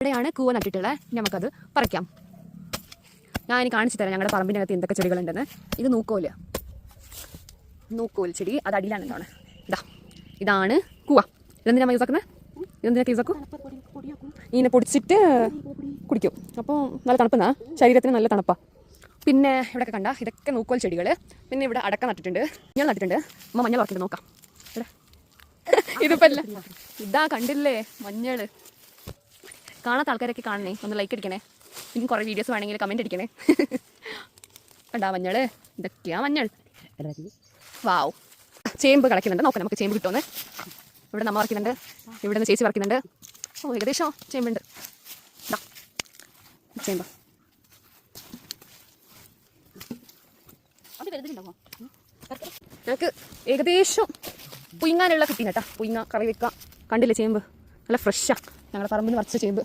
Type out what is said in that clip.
ഇവിടെയാണ് കൂവ നട്ടിട്ടുള്ളത്. നമുക്കത് പറിക്കാം. ഞാൻ ഇനി കാണിച്ചു തരാം ഞങ്ങളുടെ പറമ്പിൻ്റെ അകത്ത് എന്തൊക്കെ ചെടികളുണ്ടെന്ന്. ഇത് നൂക്കോൽ ചെടി, അത് അടിയിലാണ് എന്താണ് ഇതാണ് കൂവ. ഇതെന്തിനാ യൂസ് ആക്കുന്നത്? ഇതെന്തിനൊക്കെ യൂസ് ആക്കും? ഇങ്ങനെ പൊടിച്ചിട്ട് കുടിക്കും. അപ്പോൾ നല്ല തണുപ്പെന്നാ, ശരീരത്തിന് നല്ല തണുപ്പാണ്. പിന്നെ ഇവിടെയൊക്കെ കണ്ട ഇതൊക്കെ നൂക്കോൽ ചെടികൾ. പിന്നെ ഇവിടെ അടക്ക നട്ടിട്ടുണ്ട്, മഞ്ഞൾ നട്ടിട്ടുണ്ട്. അമ്മ മഞ്ഞൾ ഉറക്കിട്ട് നോക്കാം. ഇവിടെ ഇതിപ്പോൾ അല്ല, ഇതാ കണ്ടില്ലേ മഞ്ഞൾ. കാണാത്ത ആൾക്കാരൊക്കെ കാണണേ, ഒന്ന് ലൈക്ക് അടിക്കണേ. ഇനി കുറേ വീഡിയോസ് വേണമെങ്കിൽ കമൻറ്റ് അടിക്കണേ. കണ്ടാ മഞ്ഞൾ, ഇതൊക്കെയാ മഞ്ഞൾ. വാവ്. ചേമ്പ് കളയ്ക്കുന്നുണ്ട്, നോക്കാം നമുക്ക് ചേമ്പ് കിട്ടുമെന്ന്. ഇവിടെ നമ്മൾ വറക്കുന്നുണ്ട്, ഇവിടെ നിന്ന് ചേച്ചി വറക്കുന്നുണ്ട്. ഓ ഏകദേശം ചേമ്പുണ്ട്. ചേമ്പ് ഞങ്ങൾക്ക് ഏകദേശം പുയിങ്ങാനുള്ള കിട്ടീന് കേട്ടോ. പുയിങ്ങ കറി വെക്കാം. കണ്ടില്ലേ ചേമ്പ് നല്ല ഫ്രഷാണ്, ഞങ്ങളുടെ പറമ്പിൽ നിന്ന് വറച്ച ചേമ്പ്.